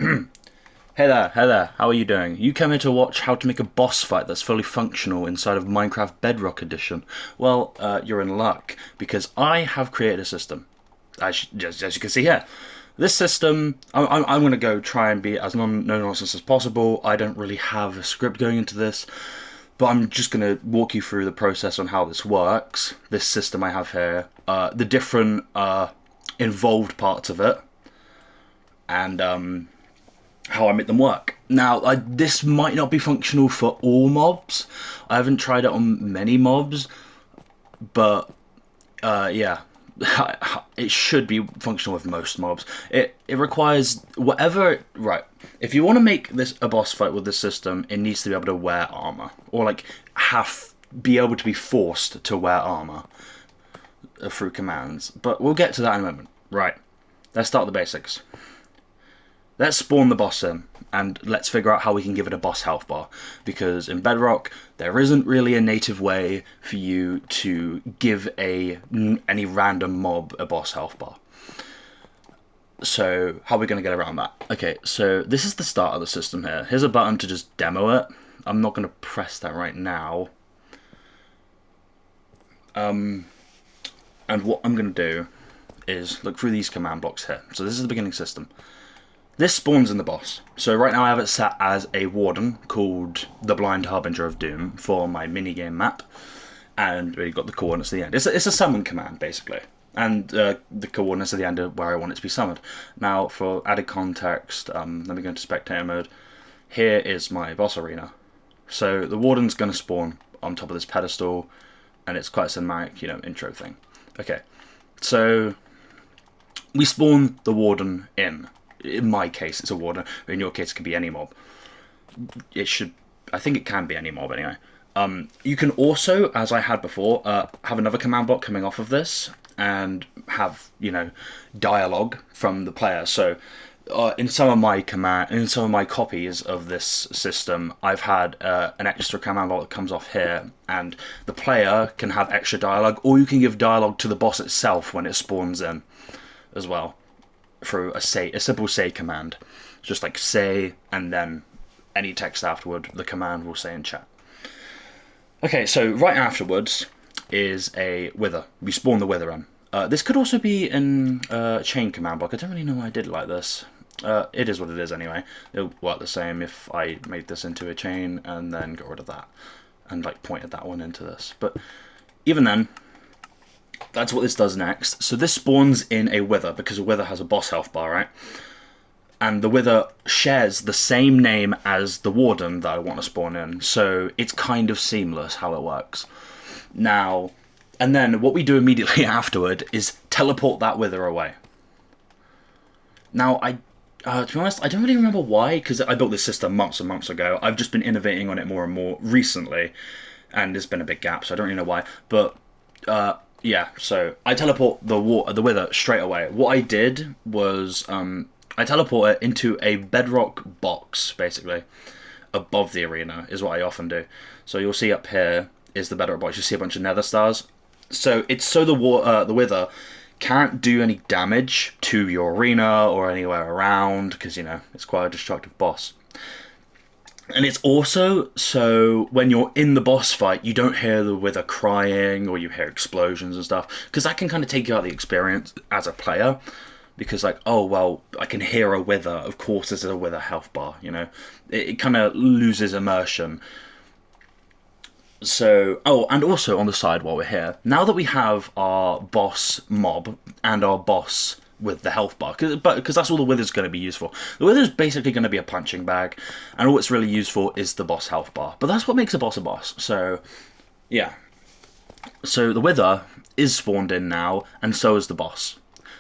Hey there, how are you doing? You came here to watch how to make a boss fight that's fully functional inside of Minecraft Bedrock Edition. Well, you're in luck, because I have created a system, as you can see here. This system, I'm going to go try and be as no-nonsense as possible. I don't really have a script going into this, but I'm just going to walk you through the process on how this works, this system I have here, the different involved parts of it, and how I make them work. Now, this might not be functional for all mobs. I haven't tried it on many mobs, but yeah, it should be functional with most mobs. It requires whatever. Right, if you want to make this a boss fight with this system, it needs to be able to wear armor, or like be able to be forced to wear armor through commands. But we'll get to that in a moment. Right, let's start with the basics. Let's spawn the boss in, and let's figure out how we can give it a boss health bar, because in Bedrock, there isn't really a native way for you to give any random mob a boss health bar. So, how are we going to get around that? Okay, so this is the start of the system here. Here's a button to just demo it. I'm not going to press that right now. And what I'm going to do is look through these command blocks here. So this is the beginning system. This spawns in the boss. So right now I have it set as a warden called the Blind Harbinger of Doom for my minigame map. And we've got the coordinates at the end. It's a summon command, basically. And the coordinates at the end are where I want it to be summoned. Now, for added context, let me go into spectator mode. Here is my boss arena. So the warden's going to spawn on top of this pedestal, and it's quite a cinematic, intro thing. Okay, so we spawn the warden in. In my case, it's a warden. In your case, it could be any mob. I think it can be any mob anyway. You can also, as I had before, have another command block coming off of this and have, dialogue from the player. So in some of my copies of this system, I've had an extra command block that comes off here, and the player can have extra dialogue, or you can give dialogue to the boss itself when it spawns in as well, through a simple say command. Just like say, and then any text afterward, the command will say in chat. Okay, so right afterwards is a wither. We spawn the wither in. This could also be in chain command block. I don't really know why I did it like this. It is what it is anyway. It'll work the same if I made this into a chain and then got rid of that and like pointed that one into this. But even then, that's what this does next. So this spawns in a wither, because a wither has a boss health bar, right? And the wither shares the same name as the warden that I want to spawn in, so it's kind of seamless how it works. Now, and then what we do immediately afterward is teleport that wither away. Now, to be honest, I don't really remember why, because I built this system months and months ago. I've just been innovating on it more and more recently, and there's been a big gap, so I don't really know why. But yeah, so I teleport the wither straight away. What I did was I teleport it into a bedrock box, basically, above the arena, is what I often do. So you'll see up here is the bedrock box. You see a bunch of nether stars. So it's so the wither can't do any damage to your arena or anywhere around, because, it's quite a destructive boss. And it's also so when you're in the boss fight, you don't hear the wither crying or you hear explosions and stuff, because that can kind of take you out of the experience as a player. Because, like, oh, well, I can hear a wither, of course there's a wither health bar, It kind of loses immersion. So, oh, and also on the side while we're here, now that we have our boss mob and our boss with the health bar, because that's all the wither's going to be used for. The wither's basically going to be a punching bag, and all it's really used for is the boss health bar. But that's what makes a boss a boss. So, yeah. So the wither is spawned in now, and so is the boss.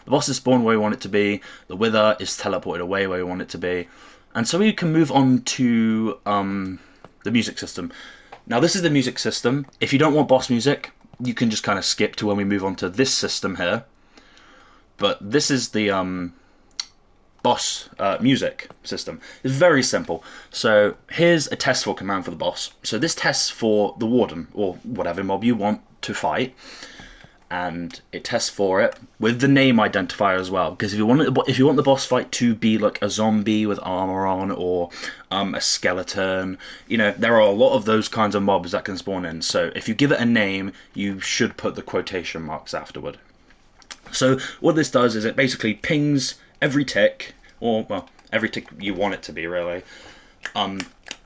The boss is spawned where we want it to be, the wither is teleported away where we want it to be, and so we can move on to the music system. Now this is the music system. If you don't want boss music, you can just kind of skip to when we move on to this system here. But this is the boss music system. It's very simple. So here's a testful command for the boss. So this tests for the warden, or whatever mob you want to fight. and it tests for it with the name identifier as well. Because if you want the boss fight to be like a zombie with armor on, or a skeleton, there are a lot of those kinds of mobs that can spawn in. So if you give it a name, you should put the quotation marks afterward. So what this does is it basically pings every tick, or well, every tick you want it to be really,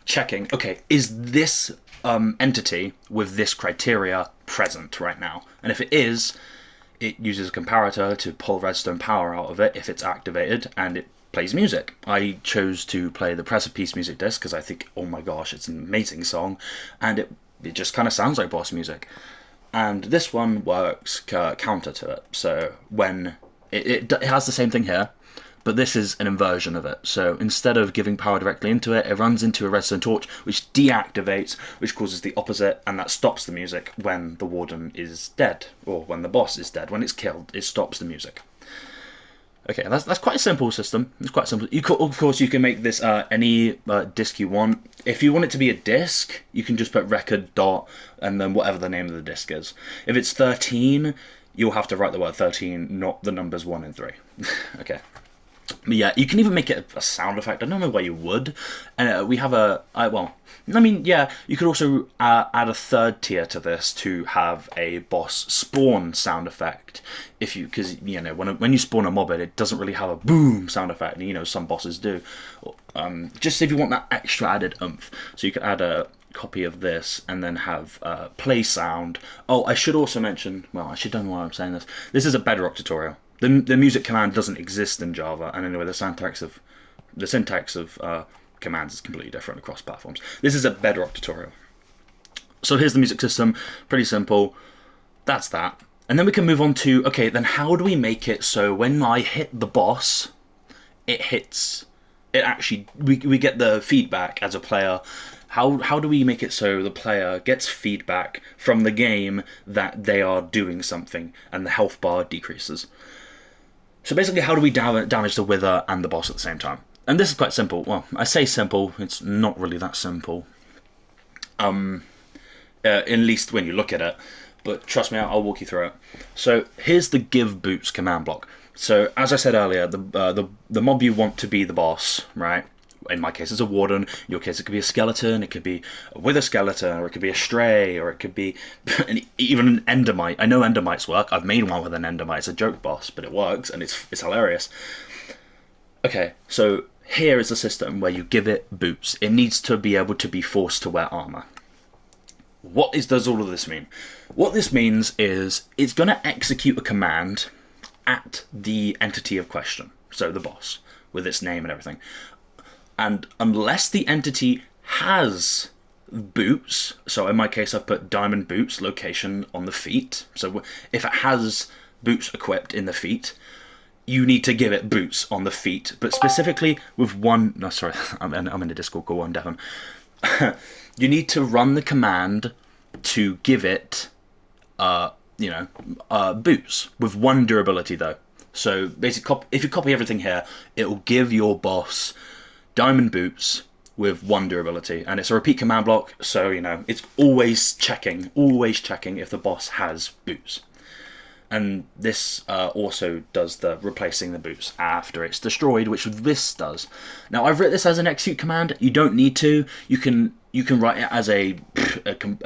checking, okay, is this entity with this criteria present right now? And if it is, it uses a comparator to pull redstone power out of it if it's activated, and it plays music. I chose to play the Precipice music disc because I think, oh my gosh, it's an amazing song, and it just kind of sounds like boss music. And this one works counter to it. So when it has the same thing here, but this is an inversion of it. So instead of giving power directly into it, it runs into a redstone torch, which deactivates, which causes the opposite, and that stops the music when the warden is dead, or when the boss is dead. When it's killed, it stops the music. Okay, that's quite a simple system. It's quite simple. Of course, you can make this any disc you want. If you want it to be a disc, you can just put record dot and then whatever the name of the disc is. If it's 13, you'll have to write the word 13, not the numbers 1 and 3. Okay. But yeah, you can even make it a sound effect. I don't know why you would. We have you could also add a third tier to this to have a boss spawn sound effect. Because when you spawn a mob, it doesn't really have a boom sound effect. Some bosses do. Just if you want that extra added oomph, so you could add a copy of this and then have play sound. Oh, I should also mention. Well, I should don't know why I'm saying this. This is a Bedrock tutorial. The music command doesn't exist in Java, and anyway, the syntax of commands is completely different across platforms. This is a Bedrock tutorial. So here's the music system, pretty simple. That's that. And then we can move on to, okay, then how do we make it so when I hit the boss, we get the feedback as a player. How do we make it so the player gets feedback from the game that they are doing something and the health bar decreases? So basically, how do we damage the Wither and the boss at the same time? And this is quite simple. Well, I say simple, it's not really that simple. At least when you look at it. But trust me, I'll walk you through it. So here's the give boots command block. So as I said earlier, the mob you want to be the boss, right? In my case, it's a warden. In your case, it could be a skeleton. It could be a wither skeleton, or it could be a stray, or it could be even an endermite. I know endermites work. I've made one with an endermite. It's a joke boss, but it works, and it's hilarious. Okay, so here is a system where you give it boots. It needs to be able to be forced to wear armor. Does all of this mean? What this means is it's going to execute a command at the entity of question, so the boss, with its name and everything. And unless the entity has boots, so in my case I've put diamond boots location on the feet, so if it has boots equipped in the feet, you need to give it boots on the feet, but specifically with one, no sorry, I'm in a Discord call on Devon. You need to run the command to give it boots with 1 durability though. So basically, if you copy everything here, it will give your boss diamond boots with 1 durability, and it's a repeat command block, so it's always checking if the boss has boots. And this also does the replacing the boots after it's destroyed, which this does. Now I've written this as an execute command. You don't need to. You can write it as a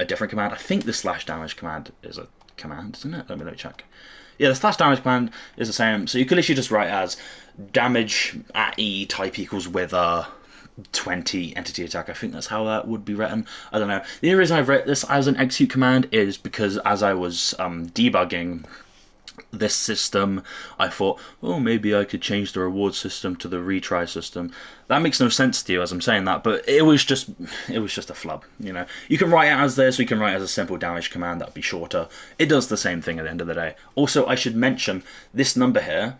different command. I think the /damage command is a command, isn't it? Let me check. Yeah, the /damage command is the same. So you could literally just write as damage at E type equals wither 20 entity attack. I think that's how that would be written. I don't know. The only reason I've written this as an execute command is because as I was debugging this system, I thought, oh, maybe I could change the reward system to the retry system. That makes no sense to you as I'm saying that, but it was just a flub. You can write it as this, or you can write it as a simple damage command. That'd be shorter. It does the same thing at the end of the day. Also, I should mention this number here,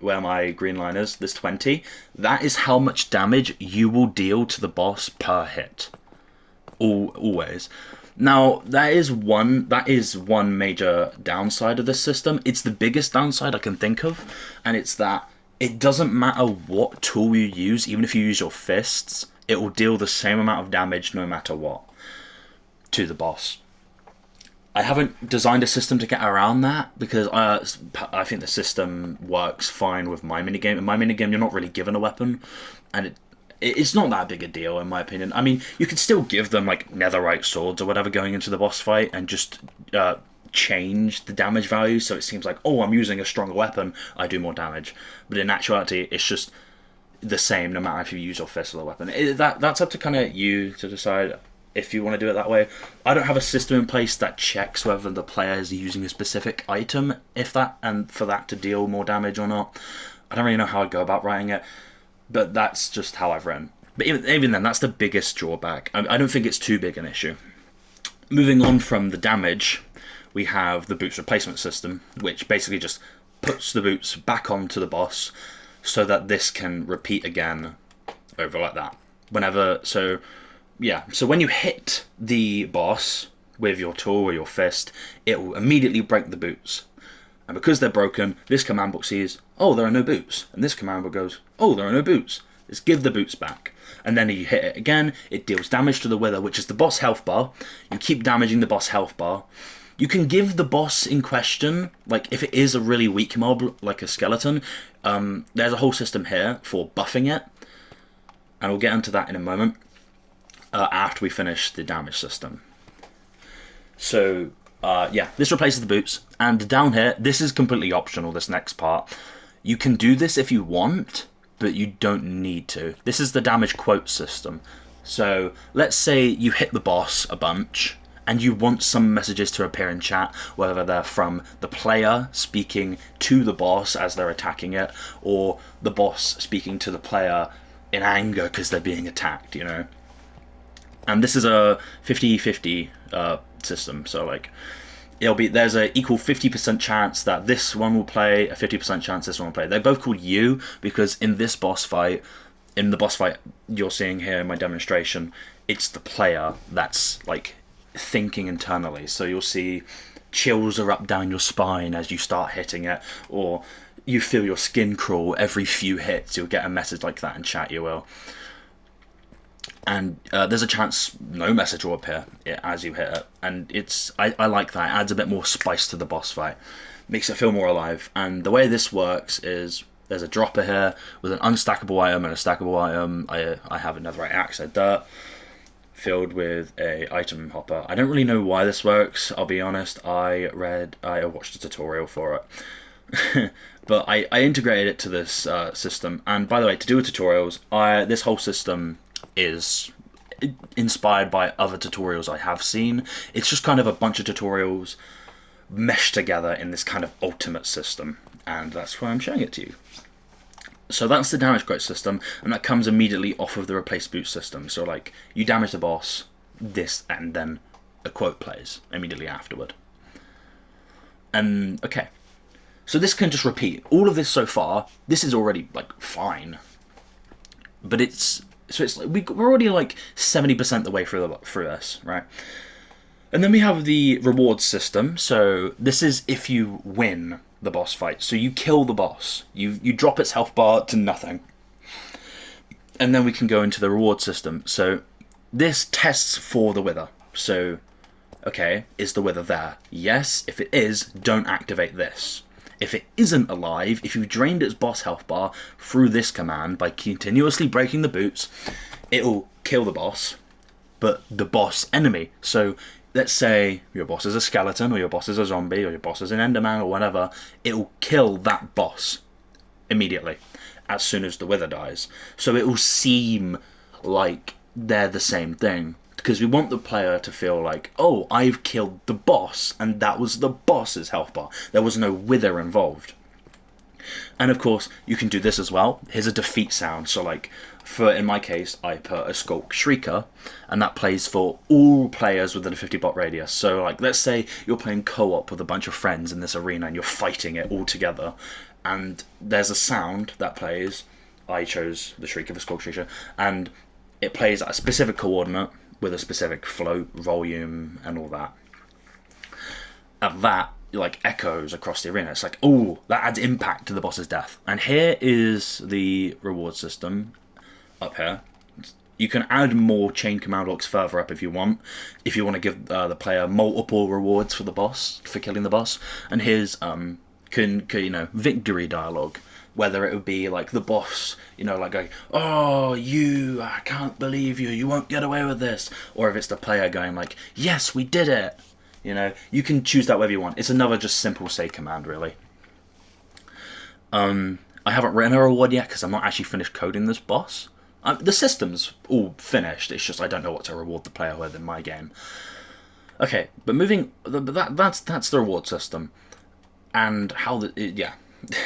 where my green line is, this 20, that is how much damage you will deal to the boss per hit. Always. Now, that is one major downside of this system. It's the biggest downside I can think of, and it's that it doesn't matter what tool you use, even if you use your fists, it will deal the same amount of damage no matter what to the boss. I haven't designed a system to get around that because I think the system works fine with my minigame. In my minigame, you're not really given a weapon, and it's not that big a deal in my opinion. I mean, you could still give them like netherite swords or whatever going into the boss fight, and just change the damage value so it seems like, oh, I'm using a stronger weapon, I do more damage. But in actuality, it's just the same no matter if you use your fist or the weapon. That's up to kind of you to decide if you want to do it that way. I don't have a system in place that checks whether the player is using a specific item, if that, and for that to deal more damage or not. I don't really know how I'd go about writing it, but that's just how I've written. But even then, that's the biggest drawback. I don't think it's too big an issue. Moving on from the damage, we have the boots replacement system, which basically just puts the boots back onto the boss so that this can repeat again over like that. So when you hit the boss with your tool or your fist, it will immediately break the boots. And because they're broken, this command book sees, oh, there are no boots. And this command book goes, oh, there are no boots. Let's give the boots back. And then you hit it again, it deals damage to the wither, which is the boss health bar. You keep damaging the boss health bar. You can give the boss in question, like if it is a really weak mob, like a skeleton, there's a whole system here for buffing it. And we'll get into that in a moment, after we finish the damage system. So, yeah, this replaces the boots. And down here, this is completely optional, this next part. You can do this if you want, but you don't need to. This is the damage quote system. So, let's say you hit the boss a bunch, and you want some messages to appear in chat, whether they're from the player speaking to the boss as they're attacking it, or the boss speaking to the player in anger because they're being attacked, you know. And this is a 50-50 system, so like there's a equal 50% chance that this one will play, a 50% chance this one will play. They're both called U because in the boss fight you're seeing here in my demonstration, it's the player that's like thinking internally. So you'll see chills are up down your spine as you start hitting it, or you feel your skin crawl every few hits. You'll get a message like that in chat, you will. And there's a chance no message will appear as you hit it, and I like that. It adds a bit more spice to the boss fight, makes it feel more alive. And the way this works is there's a dropper here with an unstackable item and a stackable item. I have another axe of dirt filled with a item hopper. I don't really know why this works, I'll be honest. I watched a tutorial for it. But I integrated it to this system. And by the way, to do with tutorials, this whole system is inspired by other tutorials I have seen. It's just kind of a bunch of tutorials meshed together in this kind of ultimate system, and that's why I'm showing it to you. So that's the damage quote system, and that comes immediately off of the replace boot system. So like, you damage the boss, this, and then a quote plays immediately afterward. And okay, so this can just repeat. All of this so far, this is already like fine, but it's like we're already like 70% the way through this, right? And then we have the reward system. So this is if you win the boss fight. So you kill the boss, you drop its health bar to nothing, and then we can go into the reward system. So this tests for the wither. So okay, is the wither there? Yes. If it is, don't activate this. If it isn't alive, if you've drained its boss health bar through this command by continuously breaking the boots, it'll kill the boss, but the boss enemy. So let's say your boss is a skeleton, or your boss is a zombie, or your boss is an enderman, or whatever, it'll kill that boss immediately as soon as the wither dies. So it will seem like they're the same thing, because we want the player to feel like, oh, I've killed the boss, and that was the boss's health bar. There was no wither involved. And of course, you can do this as well. Here's a defeat sound. So like, in my case, I put a Skulk Shrieker, and that plays for all players within a 50 bot radius. So like, let's say you're playing co-op with a bunch of friends in this arena, and you're fighting it all together, and there's a sound that plays. I chose the Shrieker for Skulk Shrieker, and it plays at a specific coordinate with a specific float, volume, and all that. And that like echoes across the arena. It's like, oh, that adds impact to the boss's death. And here is the reward system up here. You can add more chain command blocks further up if you want. If you want to give the player multiple rewards for the boss, for killing the boss. And here's victory dialogue. Whether it would be like the boss, like going, "Oh, I can't believe you won't get away with this," or if it's the player going like, "Yes, we did it." You can choose that whatever you want. It's another just simple say command, really. I haven't written a reward yet because I'm not actually finished coding this boss. The system's all finished. It's just I don't know what to reward the player with in my game. Okay, but that's the reward system, and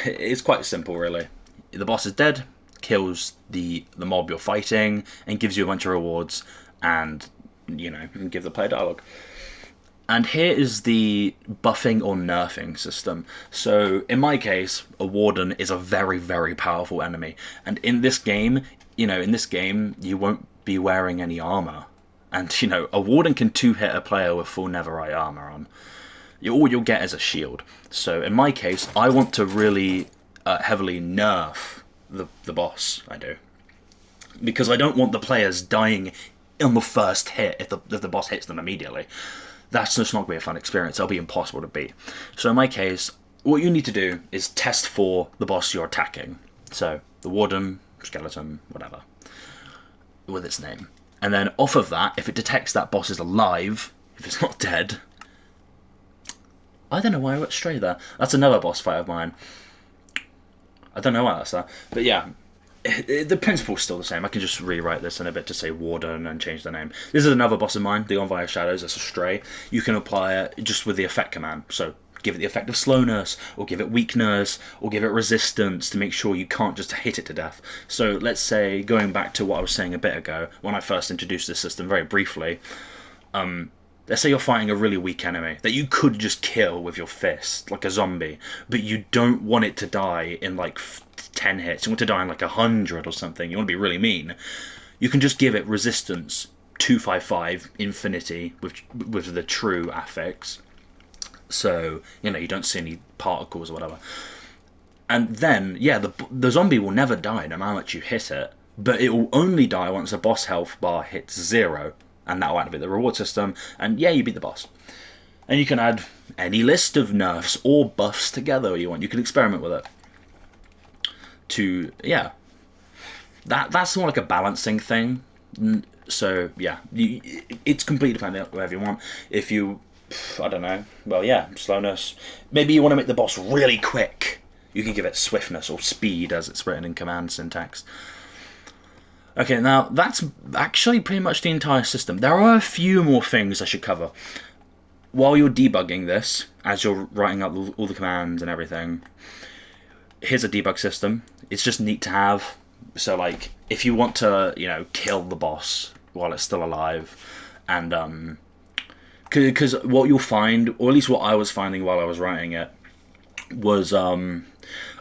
it's quite simple really. The boss is dead, kills the mob you're fighting, and gives you a bunch of rewards, and you can give the player dialogue. And here is the buffing or nerfing system. So in my case, a warden is a very, very powerful enemy. And in this game, you won't be wearing any armor. And, a warden can two-hit a player with full netherite armor on. All you'll get is a shield. So in my case, I want to really heavily nerf the boss, I do. Because I don't want the players dying on the first hit if the boss hits them immediately. That's just not going to be a fun experience. It'll be impossible to beat. So in my case, what you need to do is test for the boss you're attacking. So the warden, skeleton, whatever, with its name. And then off of that, if it detects that boss is alive, if it's not dead... I don't know why I went straight there. That's another boss fight of mine. I don't know why that's there. But yeah, the principle's still the same. I can just rewrite this in a bit to say warden and change the name. This is another boss of mine, the On Via Shadows. That's a stray. You can apply it just with the effect command. So give it the effect of slowness, or give it weakness, or give it resistance to make sure you can't just hit it to death. So let's say, going back to what I was saying a bit ago, when I first introduced this system very briefly, let's say you're fighting a really weak enemy that you could just kill with your fist, like a zombie, but you don't want it to die in like 10 hits. You want to die in like 100 or something. You want to be really mean. You can just give it resistance 255 infinity with the true affix. So, you don't see any particles or whatever. And then, yeah, the zombie will never die no matter how much you hit it, but it will only die once the boss health bar hits 0. And that will activate the reward system, and yeah, you beat the boss. And you can add any list of nerfs or buffs together you want. You can experiment with it. That's more like a balancing thing. So yeah, it's completely dependent on whatever you want. If you, I don't know, well yeah, slowness. Maybe you want to make the boss really quick. You can give it swiftness or speed as it's written in command syntax. Okay, now that's actually pretty much the entire system. There are a few more things I should cover. While you're debugging this, as you're writing up all the commands and everything, here's a debug system. It's just neat to have. So, like, if you want to, kill the boss while it's still alive, and, because what you'll find, or at least what I was finding while I was writing it, was,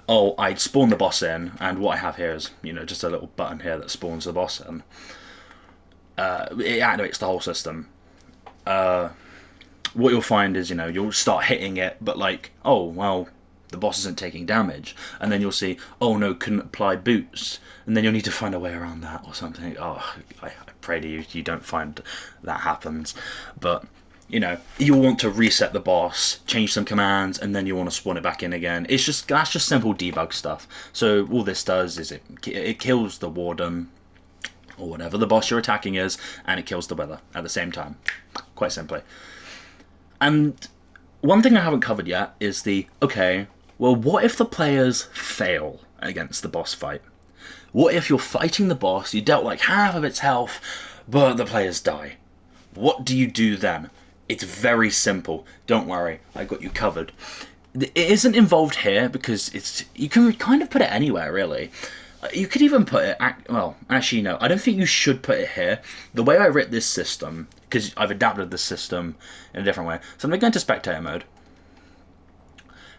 I'd spawn the boss in, and what I have here is, just a little button here that spawns the boss in. It activates the whole system. What you'll find is, you'll start hitting it, but like, the boss isn't taking damage. And then you'll see, oh no, couldn't apply boots. And then you'll need to find a way around that or something. Oh, I pray to you don't find that happens. But... you'll want to reset the boss, change some commands, and then you want to spawn it back in again. That's just simple debug stuff. So all this does is it kills the warden, or whatever the boss you're attacking is, and it kills the weather at the same time. Quite simply. And one thing I haven't covered yet is what if the players fail against the boss fight? What if you're fighting the boss, you dealt like half of its health, but the players die? What do you do then? It's very simple. Don't worry, I got you covered. It isn't involved here because you can kind of put it anywhere, really. You could even put it... Well, actually, no. I don't think you should put it here. The way I writ this system, because I've adapted this system in a different way. So I'm going to go into spectator mode.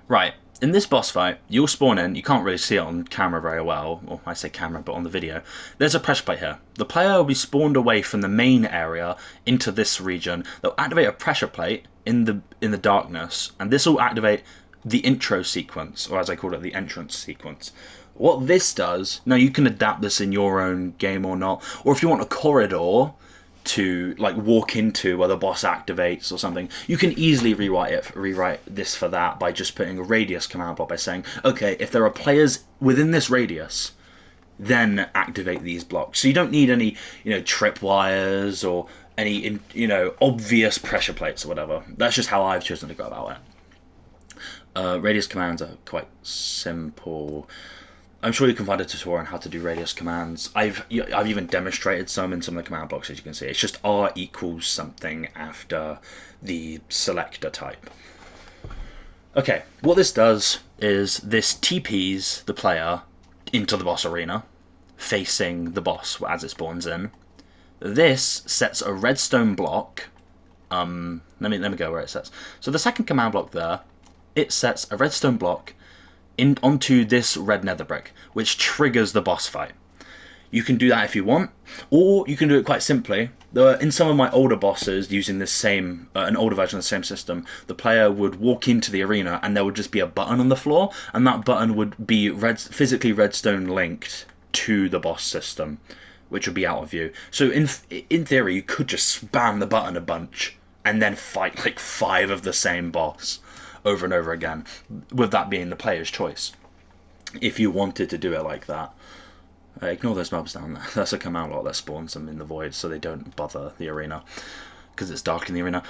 Right. In this boss fight, you'll spawn in. You can't really see it on camera very well. Or I say camera, but on the video. There's a pressure plate here. The player will be spawned away from the main area into this region. They'll activate a pressure plate in the darkness. And this will activate the intro sequence, or as I call it, the entrance sequence. What this does, now you can adapt this in your own game or not, or if you want a corridor to like walk into where the boss activates or something, you can easily rewrite this for that by just putting a radius command block by saying, okay, if there are players within this radius, then activate these blocks. So you don't need any, tripwires or any, obvious pressure plates or whatever. That's just how I've chosen to go about it. Radius commands are quite simple. I'm sure you can find a tutorial on how to do radius commands. I've even demonstrated some in some of the command blocks, as you can see. It's just R equals something after the selector type. Okay, what this does is this TPs the player into the boss arena, facing the boss as it spawns in. This sets a redstone block. Let me go where it sets. So the second command block there, it sets a redstone block onto this red nether brick, which triggers the boss fight. You can do that if you want, or you can do it quite simply. In some of my older bosses, using this same, an older version of the same system, the player would walk into the arena and there would just be a button on the floor, and that button would be physically redstone linked to the boss system, which would be out of view. So in theory, you could just spam the button a bunch and then fight like 5 of the same boss over and over again, with that being the player's choice. If you wanted to do it like that. Ignore those mobs down there. That's a command block that spawns them in the void so they don't bother the arena, because it's dark in the arena.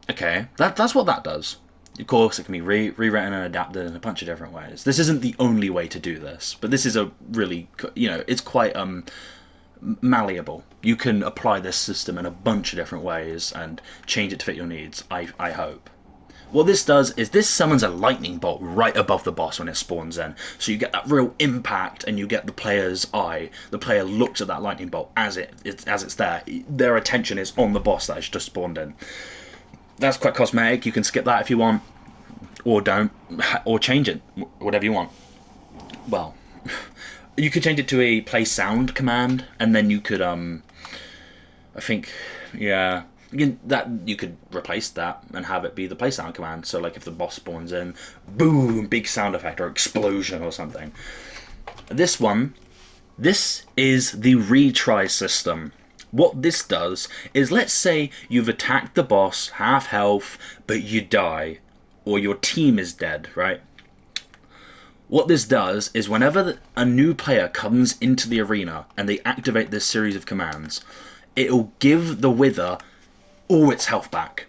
Okay, that's what that does. Of course, it can be rewritten and adapted in a bunch of different ways. This isn't the only way to do this, but this is a really, it's quite malleable. You can apply this system in a bunch of different ways and change it to fit your needs, I hope. What this does is this summons a lightning bolt right above the boss when it spawns in. So you get that real impact and you get the player's eye. The player looks at that lightning bolt as it's there. Their attention is on the boss that has just spawned in. That's quite cosmetic. You can skip that if you want, or don't, or change it, whatever you want. Well, you could change it to a play sound command, and then you could, I think, yeah, you could replace that and have it be the play sound command. So like if the boss spawns in, boom, big sound effect or explosion or something. This is the retry system. What this does is, let's say you've attacked the boss half health but you die, or your team is dead, right? What this does is whenever a new player comes into the arena and they activate this series of commands, it'll give the Wither all its health back.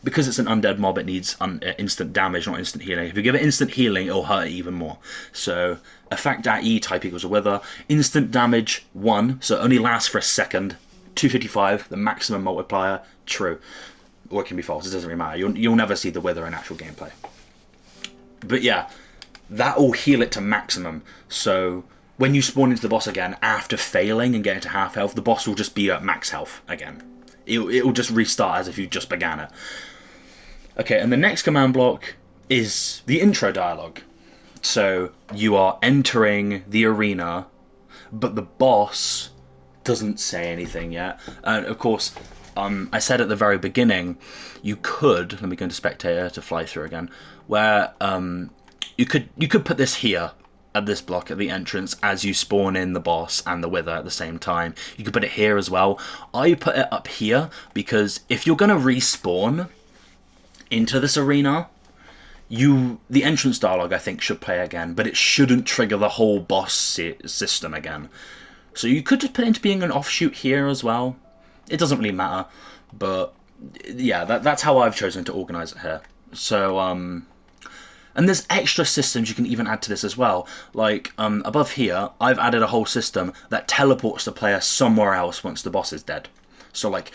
Because it's an undead mob, it needs instant damage, not instant healing. If you give it instant healing, it'll hurt it even more. So, effect at E type equals a Wither. Instant damage 1, so it only lasts for a second. 255, the maximum multiplier, true. Or it can be false, it doesn't really matter. You'll never see the Wither in actual gameplay. But yeah, that will heal it to maximum. So, when you spawn into the boss again, after failing and getting to half health, the boss will just be at max health again. It will just restart as if you just began it. Okay, and the next command block is the intro dialogue. So you are entering the arena, but the boss doesn't say anything yet. And of course, I said at the very beginning, you could, let me go into spectator to fly through again, where you could put this here at this block at the entrance as you spawn in the boss and the Wither at the same time. You could put it here as well. I put it up here because if you're going to respawn into this arena, the entrance dialogue I think should play again, but it shouldn't trigger the whole boss system again. So you could just put it into being an offshoot here as well. It doesn't really matter, but yeah, that's how I've chosen to organize it here. So and there's extra systems you can even add to this as well. Like, above here, I've added a whole system that teleports the player somewhere else once the boss is dead. So, like,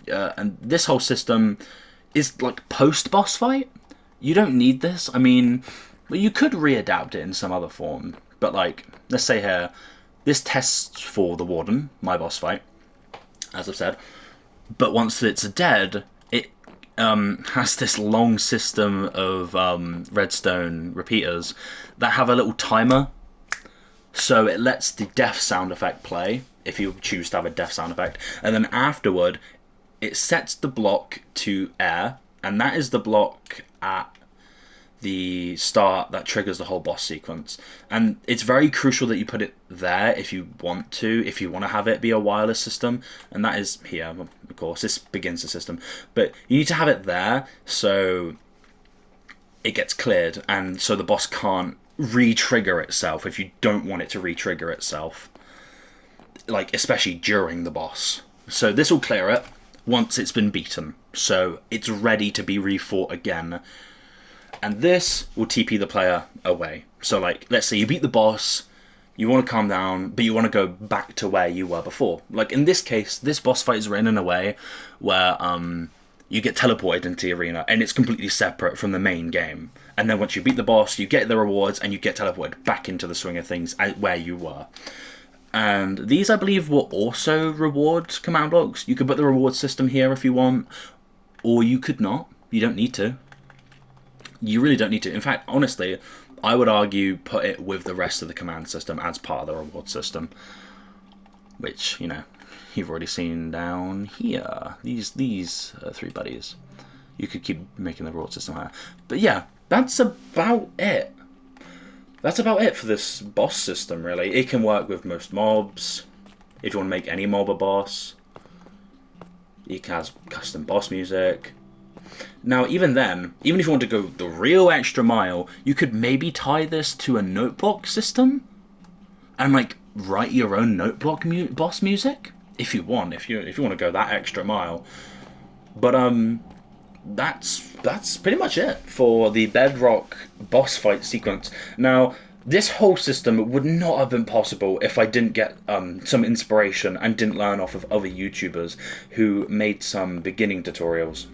and this whole system is, like, post-boss fight. You don't need this. I mean, you could readapt it in some other form. But, like, let's say here, this tests for the Warden, my boss fight, as I've said. But once it's dead, it has this long system of redstone repeaters that have a little timer. So it lets the death sound effect play, if you choose to have a death sound effect. And then afterward, it sets the block to air. And that is the block at the start that triggers the whole boss sequence. And it's very crucial that you put it there if you want to have it be a wireless system, and that is here, of course. This begins the system, but you need to have it there so it gets cleared, and so the boss can't re-trigger itself if you don't want it to re-trigger itself, like especially during the boss. So this will clear it once it's been beaten, so it's ready to be refought again. And this will TP the player away. So like, let's say you beat the boss, you want to calm down, but you want to go back to where you were before. Like in this case, this boss fight is written in a way where you get teleported into the arena, and it's completely separate from the main game. And then once you beat the boss, you get the rewards, and you get teleported back into the swing of things where you were. And these, I believe, will also reward command blocks. You could put the reward system here if you want, or you could not. You don't need to. You really don't need to. In fact, honestly, I would argue put it with the rest of the command system as part of the reward system. Which, you know, you've already seen down here. These three buddies. You could keep making the reward system higher. But yeah, that's about it. That's about it for this boss system, really. It can work with most mobs. If you want to make any mob a boss. It has custom boss music. Now, even then, even if you want to go the real extra mile, you could maybe tie this to a note block system and like write your own note block boss music if you want. If you want to go that extra mile. But that's pretty much it for the Bedrock boss fight sequence. Now, this whole system would not have been possible if I didn't get some inspiration and didn't learn off of other YouTubers who made some beginning tutorials.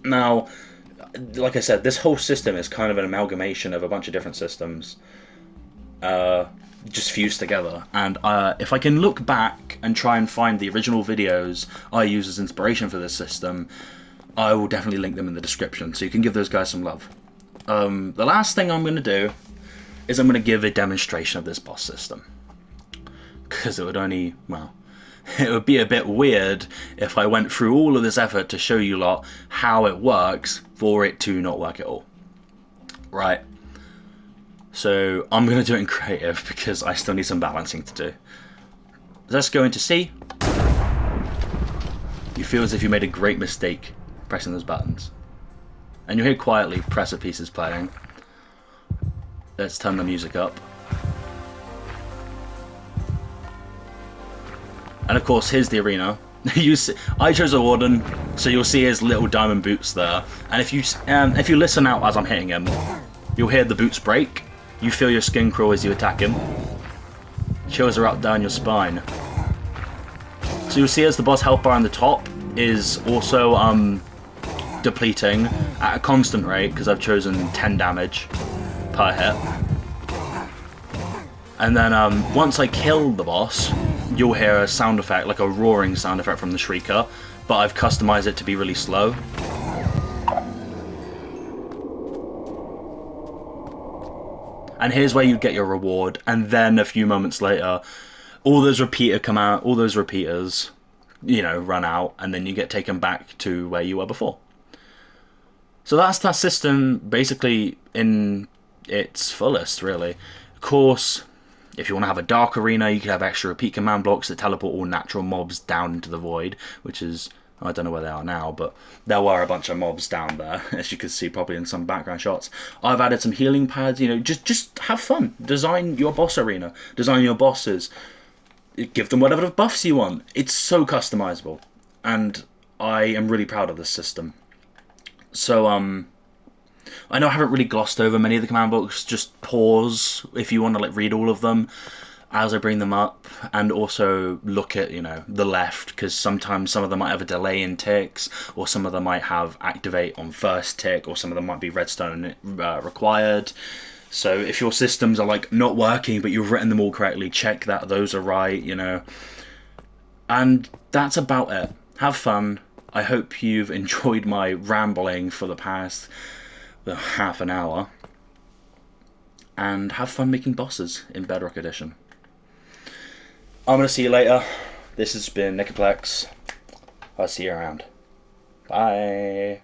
Now, like I said, this whole system is kind of an amalgamation of a bunch of different systems just fused together. And if I can look back and try and find the original videos I use as inspiration for this system, I will definitely link them in the description, so you can give those guys some love. The last thing I'm going to do is I'm going to give a demonstration of this boss system. Because it would only, well, it would be a bit weird if I went through all of this effort to show you lot how it works for it to not work at all. Right. So I'm going to do it in creative because I still need some balancing to do. Let's go into C. You feel as if you made a great mistake pressing those buttons. And you'll hear quietly pressor pieces playing. Let's turn the music up. And of course, here's the arena. You see, I chose a warden, so you'll see his little diamond boots there. And if you listen out as I'm hitting him, you'll hear the boots break. You feel your skin crawl as you attack him. Chills are up down your spine. So you'll see as the boss health bar on the top is also depleting at a constant rate because I've chosen 10 damage per hit. And then once I kill the boss, you'll hear a sound effect, like a roaring sound effect from the Shrieker, but I've customized it to be really slow. And here's where you get your reward, and then a few moments later, all those repeaters, you know, run out, and then you get taken back to where you were before. So that's that system basically in its fullest, really. Of course, if you want to have a dark arena, you could have extra repeat command blocks that teleport all natural mobs down into the void, which is, I don't know where they are now, but there were a bunch of mobs down there, as you can see probably in some background shots. I've added some healing pads, you know, just have fun. Design your boss arena, design your bosses, give them whatever buffs you want. It's so customizable, and I am really proud of this system. So, I know I haven't really glossed over many of the command blocks. Just pause if you want to like read all of them as I bring them up, and also look at, you know, the left, because sometimes some of them might have a delay in ticks, or some of them might have activate on first tick, or some of them might be redstone required. So if your systems are like not working but you've written them all correctly, check that those are right, you know. And that's about it. Have fun. I hope you've enjoyed my rambling for the past half an hour, and have fun making bosses in Bedrock Edition. I'm going to see you later. This has been Nicoplex. I'll see you around. Bye.